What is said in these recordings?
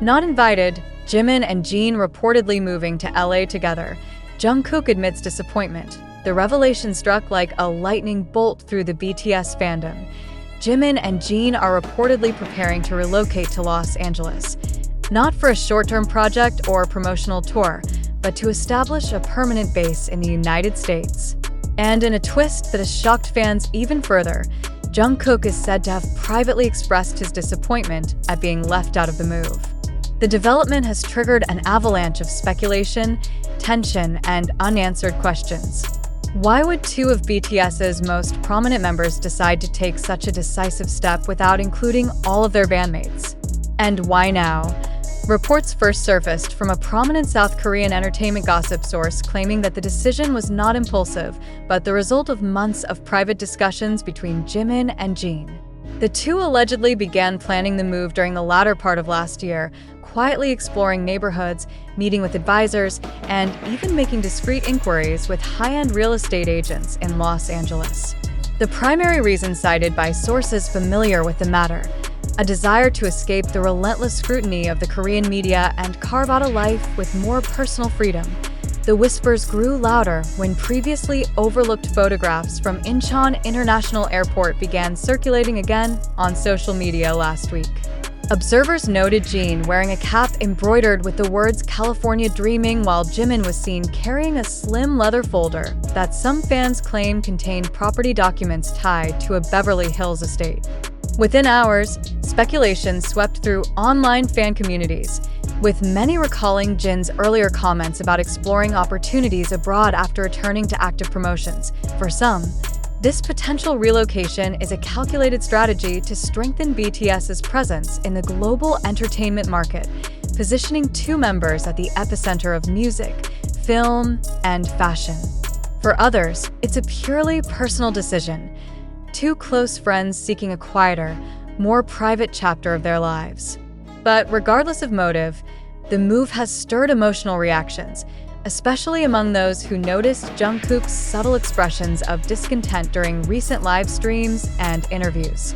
Not invited, Jimin and Jin reportedly moving to LA together. Jungkook admits disappointment. The revelation struck like a lightning bolt through the BTS fandom. Jimin and Jin are reportedly preparing to relocate to Los Angeles. Not for a short-term project or promotional tour, but to establish a permanent base in the United States. And in a twist that has shocked fans even further, Jungkook is said to have privately expressed his disappointment at being left out of the move. The development has triggered an avalanche of speculation, tension, and unanswered questions. Why would two of BTS's most prominent members decide to take such a decisive step without including all of their bandmates? And why now? Reports first surfaced from a prominent South Korean entertainment gossip source claiming that the decision was not impulsive, but the result of months of private discussions between Jimin and Jin. The two allegedly began planning the move during the latter part of last year, quietly exploring neighborhoods, meeting with advisors, and even making discreet inquiries with high-end real estate agents in Los Angeles. The primary reason cited by sources familiar with the matter: a desire to escape the relentless scrutiny of the Korean media and carve out a life with more personal freedom. The whispers grew louder when previously overlooked photographs from Incheon International Airport began circulating again on social media last week. Observers noted Jin wearing a cap embroidered with the words "California Dreaming," while Jimin was seen carrying a slim leather folder that some fans claim contained property documents tied to a Beverly Hills estate. Within hours, speculation swept through online fan communities, with many recalling Jin's earlier comments about exploring opportunities abroad after returning to active promotions. For some, this potential relocation is a calculated strategy to strengthen BTS's presence in the global entertainment market, positioning two members at the epicenter of music, film, and fashion. For others, it's a purely personal decision. Two close friends seeking a quieter, more private chapter of their lives. But regardless of motive, the move has stirred emotional reactions, especially among those who noticed Jungkook's subtle expressions of discontent during recent live streams and interviews.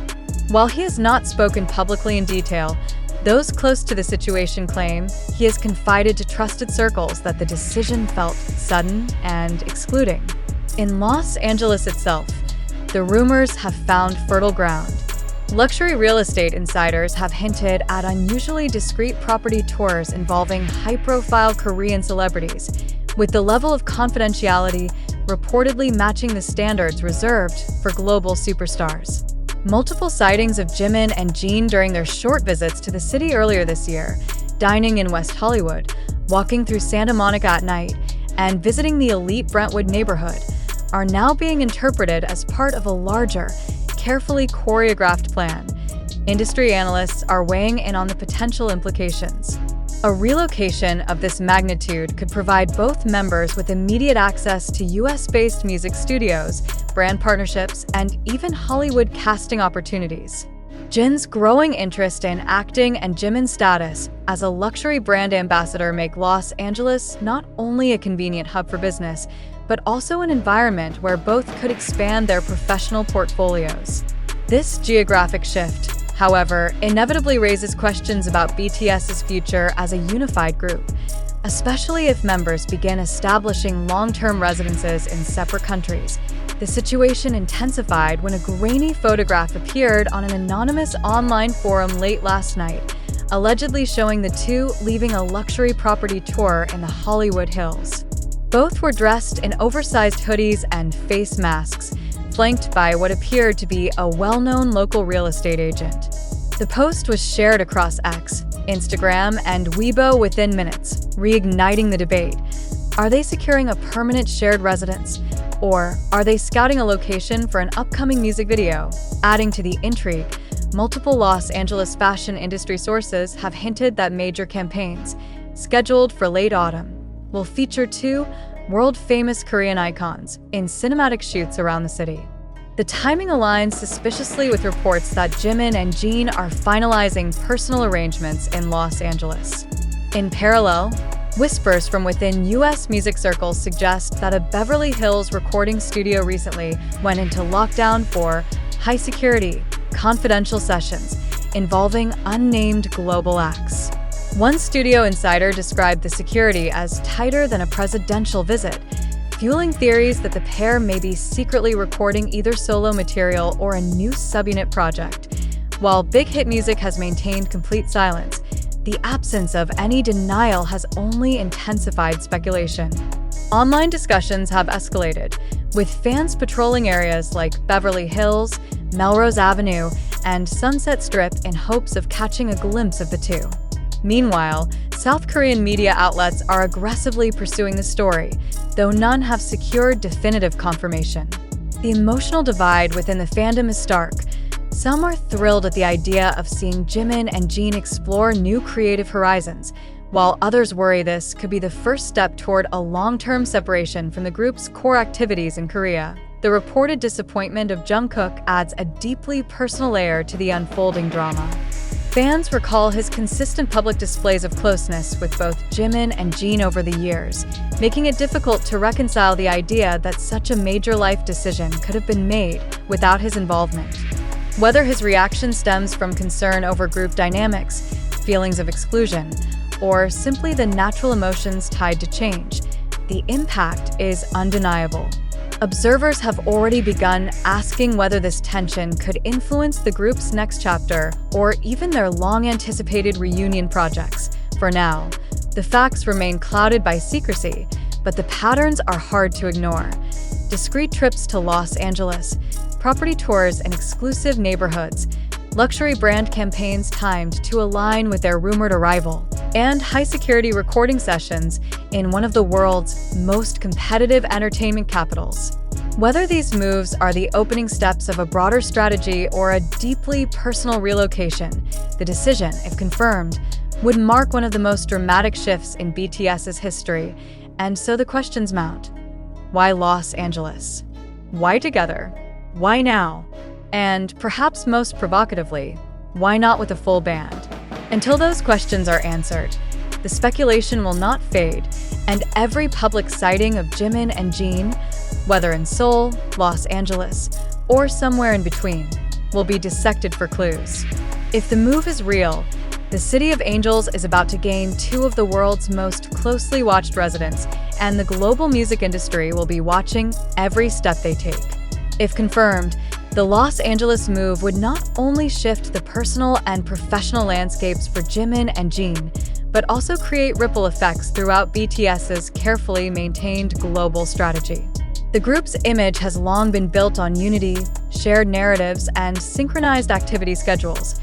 While he has not spoken publicly in detail, those close to the situation claim he has confided to trusted circles that the decision felt sudden and excluding. In Los Angeles itself, the rumors have found fertile ground. Luxury real estate insiders have hinted at unusually discreet property tours involving high-profile Korean celebrities, with the level of confidentiality reportedly matching the standards reserved for global superstars. Multiple sightings of Jimin and Jin during their short visits to the city earlier this year, dining in West Hollywood, walking through Santa Monica at night, and visiting the elite Brentwood neighborhood, are now being interpreted as part of a larger, carefully choreographed plan. Industry analysts are weighing in on the potential implications. A relocation of this magnitude could provide both members with immediate access to US-based music studios, brand partnerships, and even Hollywood casting opportunities. Jin's growing interest in acting and Jimin's status as a luxury brand ambassador make Los Angeles not only a convenient hub for business, but also an environment where both could expand their professional portfolios. This geographic shift, however, inevitably raises questions about BTS's future as a unified group, especially if members begin establishing long-term residences in separate countries. The situation intensified when a grainy photograph appeared on an anonymous online forum late last night, allegedly showing the two leaving a luxury property tour in the Hollywood Hills. Both were dressed in oversized hoodies and face masks, flanked by what appeared to be a well-known local real estate agent. The post was shared across X, Instagram, and Weibo within minutes, reigniting the debate. Are they securing a permanent shared residence? Or are they scouting a location for an upcoming music video? Adding to the intrigue, multiple Los Angeles fashion industry sources have hinted that major campaigns, scheduled for late autumn, will feature two world-famous Korean icons in cinematic shoots around the city. The timing aligns suspiciously with reports that Jimin and Jin are finalizing personal arrangements in Los Angeles. In parallel, whispers from within US music circles suggest that a Beverly Hills recording studio recently went into lockdown for high-security, confidential sessions involving unnamed global acts. One studio insider described the security as tighter than a presidential visit, fueling theories that the pair may be secretly recording either solo material or a new subunit project. While Big Hit Music has maintained complete silence, the absence of any denial has only intensified speculation. Online discussions have escalated, with fans patrolling areas like Beverly Hills, Melrose Avenue, and Sunset Strip in hopes of catching a glimpse of the two. Meanwhile, South Korean media outlets are aggressively pursuing the story, though none have secured definitive confirmation. The emotional divide within the fandom is stark. Some are thrilled at the idea of seeing Jimin and Jin explore new creative horizons, while others worry this could be the first step toward a long-term separation from the group's core activities in Korea. The reported disappointment of Jungkook adds a deeply personal layer to the unfolding drama. Fans recall his consistent public displays of closeness with both Jimin and Jin over the years, making it difficult to reconcile the idea that such a major life decision could have been made without his involvement. Whether his reaction stems from concern over group dynamics, feelings of exclusion, or simply the natural emotions tied to change, the impact is undeniable. Observers have already begun asking whether this tension could influence the group's next chapter or even their long-anticipated reunion projects. For now, the facts remain clouded by secrecy, but the patterns are hard to ignore. Discreet trips to Los Angeles, property tours in exclusive neighborhoods, luxury brand campaigns timed to align with their rumored arrival, and high-security recording sessions in one of the world's most competitive entertainment capitals. Whether these moves are the opening steps of a broader strategy or a deeply personal relocation, the decision, if confirmed, would mark one of the most dramatic shifts in BTS's history, and so the questions mount. Why Los Angeles? Why together? Why now? And perhaps most provocatively, why not with a full band? Until those questions are answered, the speculation will not fade, and every public sighting of Jimin and Jin, whether in Seoul, Los Angeles, or somewhere in between, will be dissected for clues. If the move is real, the City of Angels is about to gain two of the world's most closely watched residents, and the global music industry will be watching every step they take. If confirmed, the Los Angeles move would not only shift the personal and professional landscapes for Jimin and Jin, but also create ripple effects throughout BTS's carefully maintained global strategy. The group's image has long been built on unity, shared narratives, and synchronized activity schedules,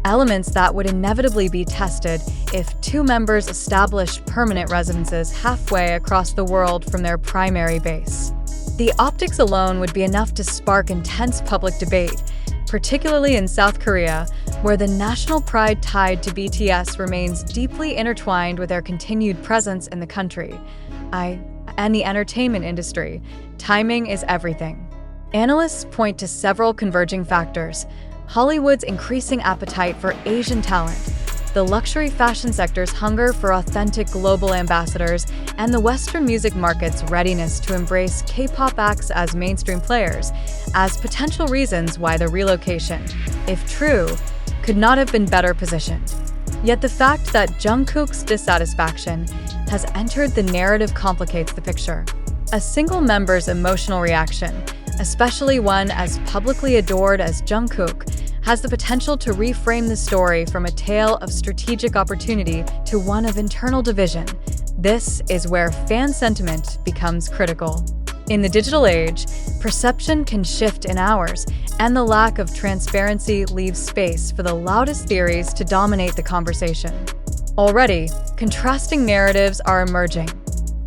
elements that would inevitably be tested if two members established permanent residences halfway across the world from their primary base. The optics alone would be enough to spark intense public debate, particularly in South Korea, where the national pride tied to BTS remains deeply intertwined with their continued presence in the country and the entertainment industry. Timing is everything. Analysts point to several converging factors: Hollywood's increasing appetite for Asian talent, the luxury fashion sector's hunger for authentic global ambassadors, and the Western music market's readiness to embrace K-pop acts as mainstream players, as potential reasons why the relocation, if true, could not have been better positioned. Yet the fact that Jungkook's dissatisfaction has entered the narrative complicates the picture. A single member's emotional reaction, especially one as publicly adored as Jungkook, has the potential to reframe the story from a tale of strategic opportunity to one of internal division. This is where fan sentiment becomes critical. In the digital age, perception can shift in hours, and the lack of transparency leaves space for the loudest theories to dominate the conversation. Already, contrasting narratives are emerging,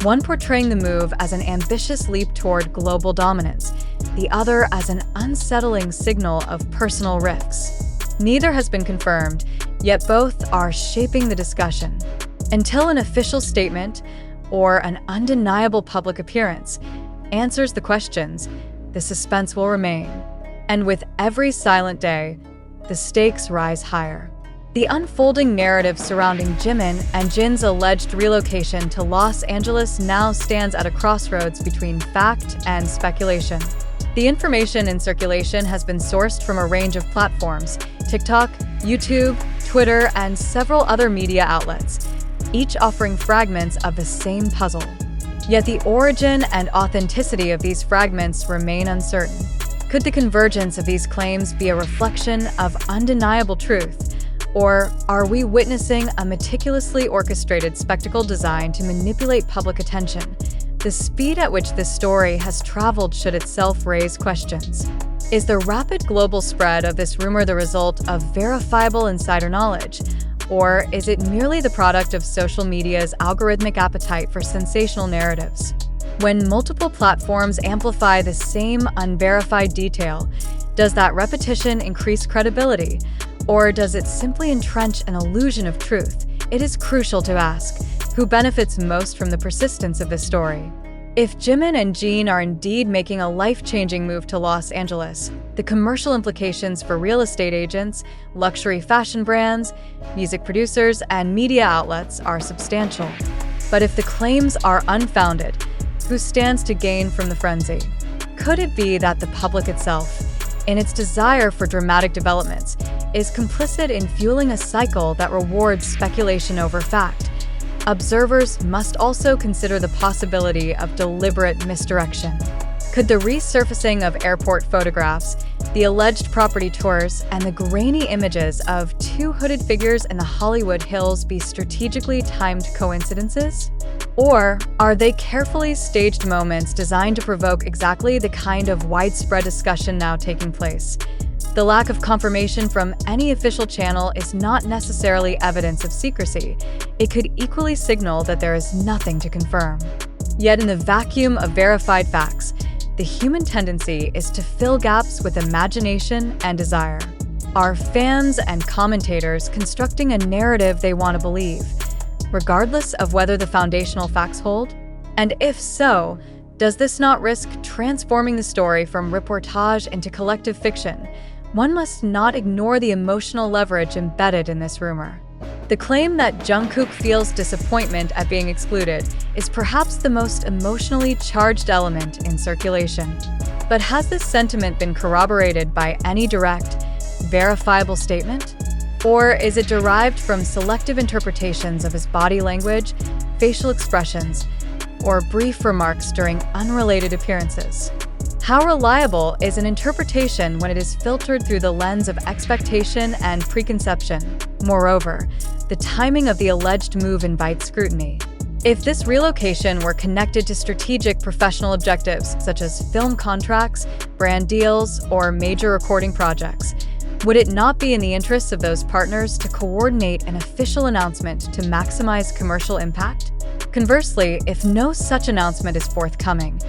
one portraying the move as an ambitious leap toward global dominance, the other as an unsettling signal of personal rifts. Neither has been confirmed, yet both are shaping the discussion. Until an official statement or an undeniable public appearance answers the questions, the suspense will remain. And with every silent day, the stakes rise higher. The unfolding narrative surrounding Jimin and Jin's alleged relocation to Los Angeles now stands at a crossroads between fact and speculation. The information in circulation has been sourced from a range of platforms, TikTok, YouTube, Twitter, and several other media outlets, each offering fragments of the same puzzle. Yet the origin and authenticity of these fragments remain uncertain. Could the convergence of these claims be a reflection of undeniable truth, or are we witnessing a meticulously orchestrated spectacle designed to manipulate public attention? The speed at which this story has traveled should itself raise questions. Is the rapid global spread of this rumor the result of verifiable insider knowledge, or is it merely the product of social media's algorithmic appetite for sensational narratives? When multiple platforms amplify the same unverified detail, does that repetition increase credibility, or does it simply entrench an illusion of truth? It is crucial to ask, who benefits most from the persistence of this story? If Jimin and Jin are indeed making a life-changing move to Los Angeles, the commercial implications for real estate agents, luxury fashion brands, music producers, and media outlets are substantial. But if the claims are unfounded, who stands to gain from the frenzy? Could it be that the public itself, in its desire for dramatic developments, is complicit in fueling a cycle that rewards speculation over fact? Observers must also consider the possibility of deliberate misdirection. Could the resurfacing of airport photographs, the alleged property tours, and the grainy images of two hooded figures in the Hollywood Hills be strategically timed coincidences? Or are they carefully staged moments designed to provoke exactly the kind of widespread discussion now taking place? The lack of confirmation from any official channel is not necessarily evidence of secrecy. It could equally signal that there is nothing to confirm. Yet in the vacuum of verified facts, the human tendency is to fill gaps with imagination and desire. Are fans and commentators constructing a narrative they want to believe, regardless of whether the foundational facts hold? And if so, does this not risk transforming the story from reportage into collective fiction? One must not ignore the emotional leverage embedded in this rumor. The claim that Jungkook feels disappointment at being excluded is perhaps the most emotionally charged element in circulation. But has this sentiment been corroborated by any direct, verifiable statement? Or is it derived from selective interpretations of his body language, facial expressions, or brief remarks during unrelated appearances? How reliable is an interpretation when it is filtered through the lens of expectation and preconception? Moreover, the timing of the alleged move invites scrutiny. If this relocation were connected to strategic professional objectives such as film contracts, brand deals, or major recording projects, would it not be in the interests of those partners to coordinate an official announcement to maximize commercial impact? Conversely, if no such announcement is forthcoming,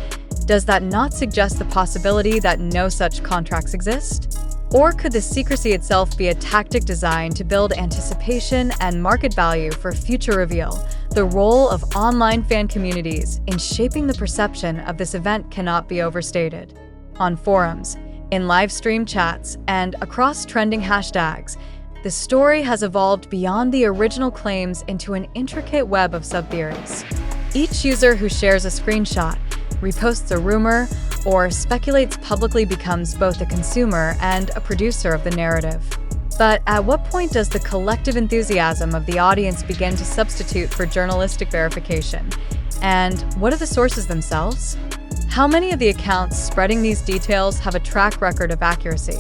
does that not suggest the possibility that no such contracts exist? Or could the secrecy itself be a tactic designed to build anticipation and market value for future reveal? The role of online fan communities in shaping the perception of this event cannot be overstated. On forums, in live stream chats, and across trending hashtags, the story has evolved beyond the original claims into an intricate web of sub-theories. Each user who shares a screenshot, reposts a rumor, or speculates publicly becomes both a consumer and a producer of the narrative. But at what point does the collective enthusiasm of the audience begin to substitute for journalistic verification? And what are the sources themselves? How many of the accounts spreading these details have a track record of accuracy?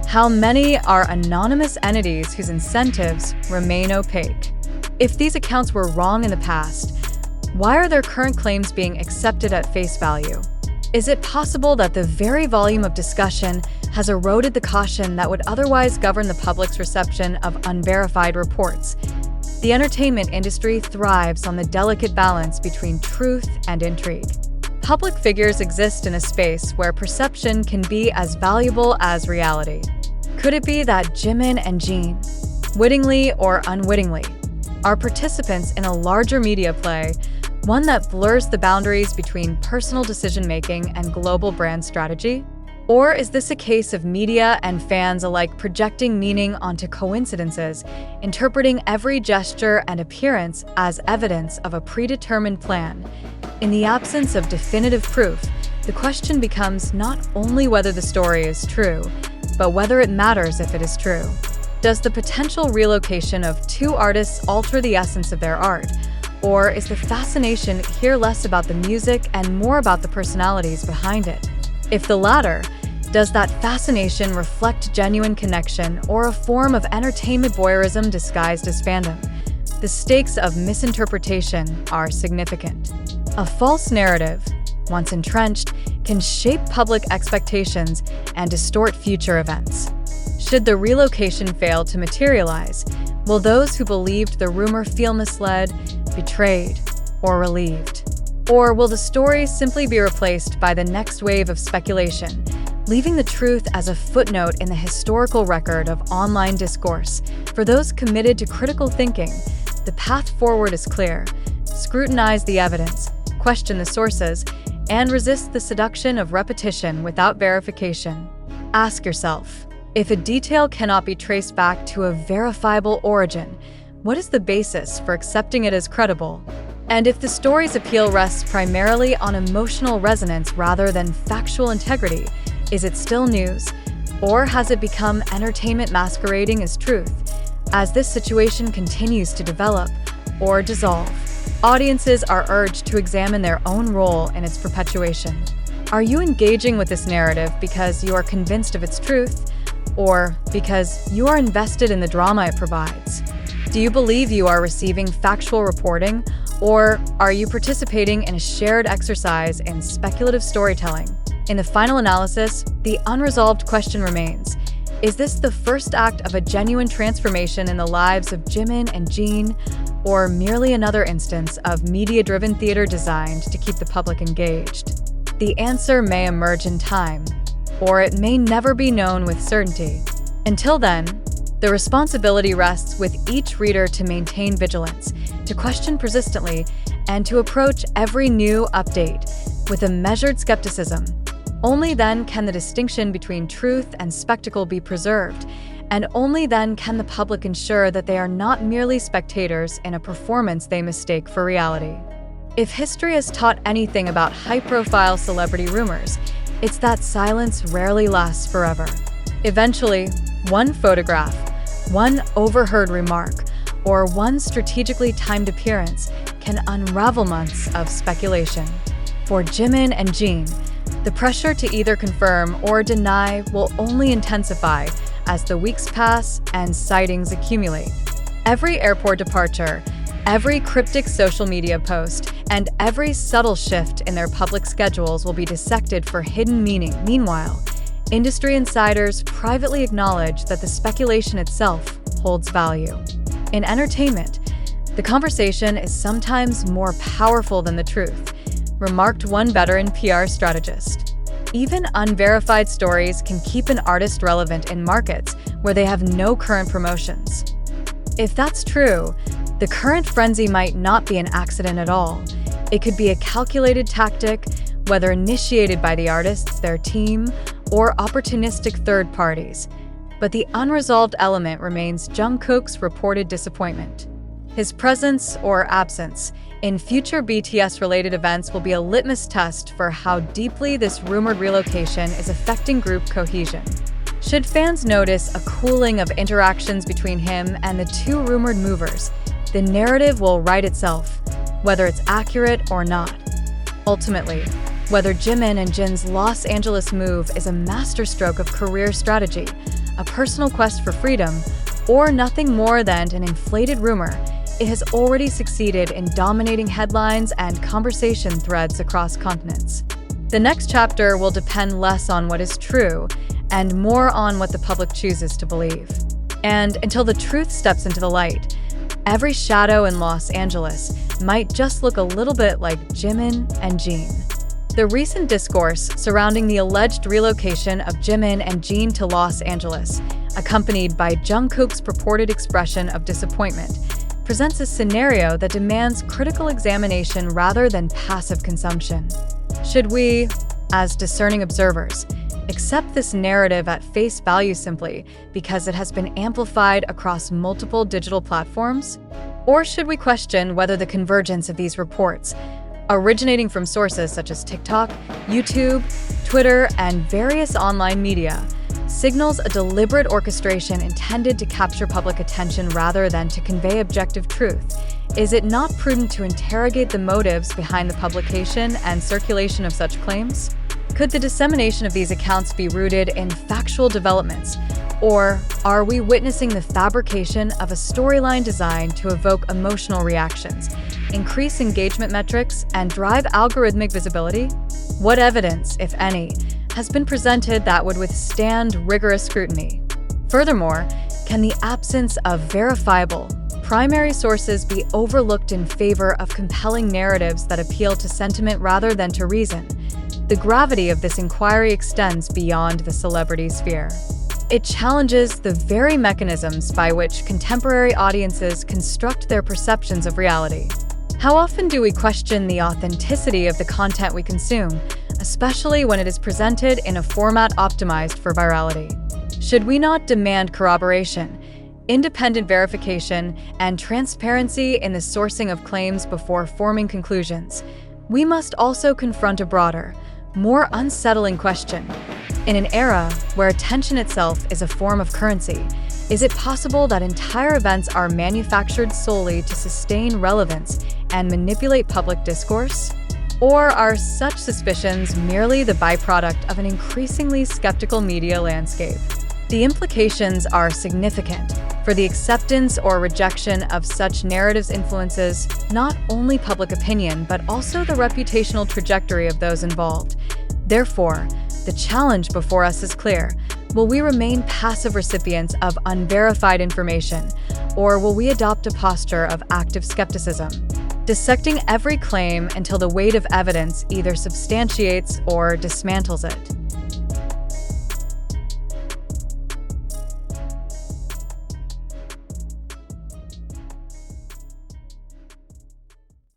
How many are anonymous entities whose incentives remain opaque? If these accounts were wrong in the past, why are their current claims being accepted at face value? Is it possible that the very volume of discussion has eroded the caution that would otherwise govern the public's reception of unverified reports? The entertainment industry thrives on the delicate balance between truth and intrigue. Public figures exist in a space where perception can be as valuable as reality. Could it be that Jimin and Jin, wittingly or unwittingly, are participants in a larger media play, one that blurs the boundaries between personal decision-making and global brand strategy? Or is this a case of media and fans alike projecting meaning onto coincidences, interpreting every gesture and appearance as evidence of a predetermined plan? In the absence of definitive proof, the question becomes not only whether the story is true, but whether it matters if it is true. Does the potential relocation of two artists alter the essence of their art? Or is the fascination here less about the music and more about the personalities behind it? If the latter, does that fascination reflect genuine connection or a form of entertainment voyeurism disguised as fandom? The stakes of misinterpretation are significant. A false narrative, once entrenched, can shape public expectations and distort future events. Should the relocation fail to materialize, will those who believed the rumor feel misled, betrayed, or relieved? Or will the story simply be replaced by the next wave of speculation, leaving the truth as a footnote in the historical record of online discourse? For those committed to critical thinking, the path forward is clear. Scrutinize the evidence, question the sources, and resist the seduction of repetition without verification. Ask yourself, if a detail cannot be traced back to a verifiable origin, what is the basis for accepting it as credible? And if the story's appeal rests primarily on emotional resonance rather than factual integrity, is it still news? Or has it become entertainment masquerading as truth? As this situation continues to develop or dissolve, audiences are urged to examine their own role in its perpetuation. Are you engaging with this narrative because you are convinced of its truth, or because you are invested in the drama it provides? Do you believe you are receiving factual reporting, or are you participating in a shared exercise in speculative storytelling? In the final analysis, the unresolved question remains: is this the first act of a genuine transformation in the lives of Jimin and Jin, or merely another instance of media-driven theater designed to keep the public engaged? The answer may emerge in time, or it may never be known with certainty. Until then, the responsibility rests with each reader to maintain vigilance, to question persistently, and to approach every new update with a measured skepticism. Only then can the distinction between truth and spectacle be preserved, and only then can the public ensure that they are not merely spectators in a performance they mistake for reality. If history has taught anything about high-profile celebrity rumors, it's that silence rarely lasts forever. Eventually, one photograph, one overheard remark, or one strategically timed appearance can unravel months of speculation. For Jimin and Jin, the pressure to either confirm or deny will only intensify as the weeks pass and sightings accumulate. Every airport departure, every cryptic social media post, and every subtle shift in their public schedules will be dissected for hidden meaning. Meanwhile, industry insiders privately acknowledge that the speculation itself holds value. In entertainment, the conversation is sometimes more powerful than the truth, remarked one veteran PR strategist. Even unverified stories can keep an artist relevant in markets where they have no current promotions. If that's true, the current frenzy might not be an accident at all. It could be a calculated tactic, whether initiated by the artists, their team, or opportunistic third parties. But the unresolved element remains Jungkook's reported disappointment. His presence or absence in future BTS-related events will be a litmus test for how deeply this rumored relocation is affecting group cohesion. Should fans notice a cooling of interactions between him and the two rumored movers, the narrative will write itself, whether it's accurate or not. Ultimately, whether Jimin and Jin's Los Angeles move is a masterstroke of career strategy, a personal quest for freedom, or nothing more than an inflated rumor, it has already succeeded in dominating headlines and conversation threads across continents. The next chapter will depend less on what is true and more on what the public chooses to believe. And until the truth steps into the light, every shadow in Los Angeles might just look a little bit like Jimin and Jin. The recent discourse surrounding the alleged relocation of Jimin and Jin to Los Angeles, accompanied by Jungkook's purported expression of disappointment, presents a scenario that demands critical examination rather than passive consumption. Should we, as discerning observers, accept this narrative at face value simply because it has been amplified across multiple digital platforms? Or should we question whether the convergence of these reports, originating from sources such as TikTok, YouTube, Twitter, and various online media, signals a deliberate orchestration intended to capture public attention rather than to convey objective truth. Is it not prudent to interrogate the motives behind the publication and circulation of such claims? Could the dissemination of these accounts be rooted in factual developments, or are we witnessing the fabrication of a storyline designed to evoke emotional reactions, increase engagement metrics, and drive algorithmic visibility? What evidence, if any, has been presented that would withstand rigorous scrutiny? Furthermore, can the absence of verifiable, primary sources be overlooked in favor of compelling narratives that appeal to sentiment rather than to reason? The gravity of this inquiry extends beyond the celebrity sphere. It challenges the very mechanisms by which contemporary audiences construct their perceptions of reality. How often do we question the authenticity of the content we consume, especially when it is presented in a format optimized for virality? Should we not demand corroboration, independent verification, and transparency in the sourcing of claims before forming conclusions? We must also confront a broader, more unsettling question. In an era where attention itself is a form of currency, is it possible that entire events are manufactured solely to sustain relevance and manipulate public discourse? Or are such suspicions merely the byproduct of an increasingly skeptical media landscape? The implications are significant, for the acceptance or rejection of such narratives influences not only public opinion but also the reputational trajectory of those involved. Therefore, the challenge before us is clear. Will we remain passive recipients of unverified information, or will we adopt a posture of active skepticism, dissecting every claim until the weight of evidence either substantiates or dismantles it?